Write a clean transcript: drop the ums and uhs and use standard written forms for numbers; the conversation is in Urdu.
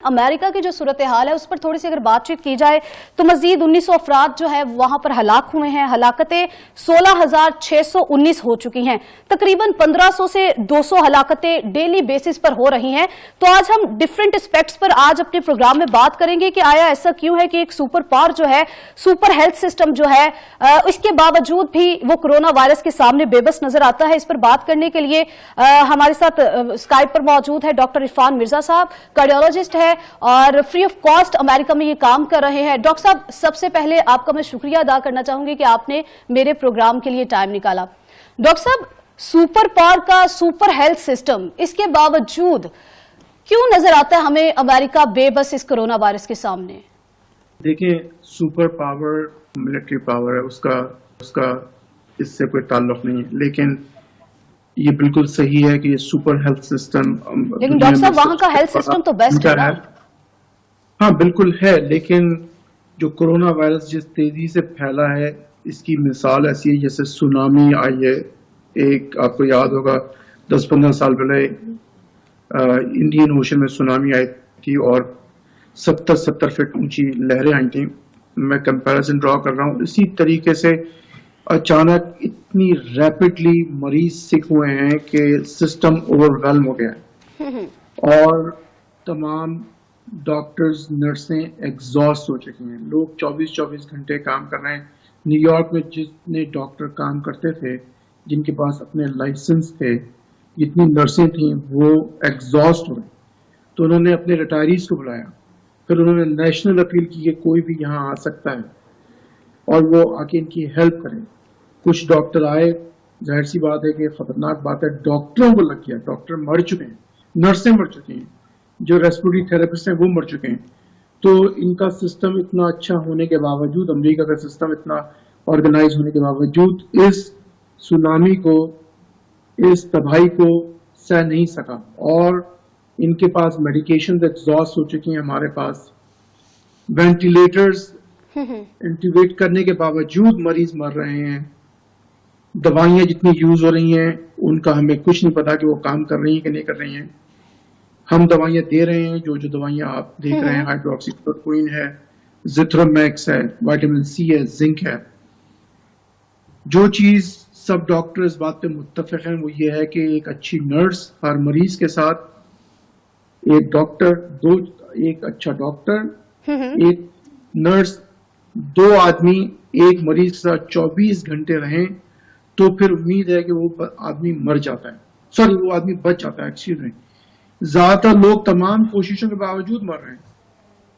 امریکہ کی جو صورتحال ہے اس پر تھوڑی سی اگر بات چیت کی جائے تو مزید 1900 افراد جو ہے وہاں پر ہلاک ہوئے ہیں. ہلاکتیں 16,619 ہو چکی ہیں. تقریباً 1500 سے 200 ہلاکتیں ڈیلی بیسس پر ہو رہی ہیں. تو آج ہم ڈیفرنٹ اسپیکٹس پر آج اپنے پروگرام میں بات کریں گے کہ آیا ایسا کیوں ہے کہ ایک سپر پاور جو ہے, سپر ہیلتھ سسٹم جو ہے, اس کے باوجود بھی وہ کرونا وائرس کے سامنے بے بس نظر آتا ہے. اس پر بات کرنے کے لیے ہمارے ساتھ اسکائپ پر موجود ہے ڈاکٹر عرفان مرزا صاحب, کارڈیولوجسٹ ہے اور فری آف کاسٹ امریکہ میں یہ کام کر رہے ہیں. ڈاکٹر صاحب, سب سے پہلے آپ کا میں شکریہ ادا کرنا چاہوں گی کہ آپ نے میرے پروگرام کے لیے ٹائم نکالا. ڈاکٹر صاحب, سپر پاور کا سپر ہیلتھ سسٹم, اس کے باوجود کیوں نظر آتا ہے ہمیں امریکہ بے بس اس کرونا وائرس کے سامنے؟ دیکھیں, سپر پاور ملٹری پاور ہے, اس کا اس سے کوئی تعلق نہیں ہے, لیکن یہ بالکل صحیح ہے کہ یہ سپر ہیلتھ سسٹم, لیکن ڈاکٹر صاحب وہاں کا ہیلتھ سسٹم تو بیسٹ ہے. ہاں بالکل ہے, لیکن جو کرونا وائرس جس تیزی سے پھیلا ہے اس کی مثال ایسی ہے جیسے سونامی آئی ہے. ایک آپ کو یاد ہوگا 10-15 سال پہلے انڈین اوشن میں سونامی آئی تھی اور 70 فٹ اونچی لہریں آئی تھیں. میں کمپیریزن ڈرا کر رہا ہوں. اسی طریقے سے اچانک اتنی ریپڈلی مریض سک ہوئے ہیں کہ سسٹم اوور ویلم ہو گیا ہے اور تمام ڈاکٹرز نرسیں ایگزاسٹ ہو چکی ہیں. لوگ 24 گھنٹے کام کر رہے ہیں. نیو یارک میں جتنے ڈاکٹر کام کرتے تھے, جن کے پاس اپنے لائسنس تھے, جتنی نرسیں تھیں, وہ ایگزاسٹ ہوئے. تو انہوں نے اپنے ریٹائریز کو بلایا, پھر انہوں نے نیشنل اپیل کی کہ کوئی بھی یہاں آ سکتا ہے اور وہ آ کے ان کی ہیلپ کریں. کچھ ڈاکٹر آئے, ظاہر سی بات ہے کہ خطرناک بات ہے, ڈاکٹروں کو لگ گیا, ڈاکٹر مر چکے ہیں, نرسیں مر چکی ہیں, جو ریسپریٹری تھراپسٹ ہیں وہ مر چکے ہیں. تو ان کا سسٹم اتنا اچھا ہونے کے باوجود, امریکہ کا سسٹم اتنا آرگنائز ہونے کے باوجود اس سونامی کو, اس تباہی کو سہ نہیں سکا اور ان کے پاس میڈیکیشن ایگزاسٹ ہو چکی ہیں. ہمارے پاس وینٹیلیٹرز انٹیویٹ کرنے کے باوجود مریض مر رہے ہیں. دوائیاں جتنی یوز ہو رہی ہیں ان کا ہمیں کچھ نہیں پتا کہ وہ کام کر رہی ہیں کہ نہیں کر رہی ہیں. ہم دوائیاں دے رہے ہیں, جو دوائیاں آپ دیکھ رہے ہیں, ہائیڈروکسی کلوروکوئین ہے, زیتھرومیکس ہے, وائٹامن سی ہے, زنک ہے. جو چیز سب ڈاکٹر اس بات پہ متفق ہیں وہ یہ ہے کہ ایک اچھی نرس ہر مریض کے ساتھ, ایک اچھا ڈاکٹر, ایک نرس, 2 آدمی ایک مریض کے ساتھ 24 گھنٹے رہیں تو پھر امید ہے کہ وہ آدمی مر جاتا ہے, وہ آدمی بچ جاتا ہے. ایکسکیوز می, زیادہ تر لوگ تمام کوششوں کے باوجود مر رہے ہیں.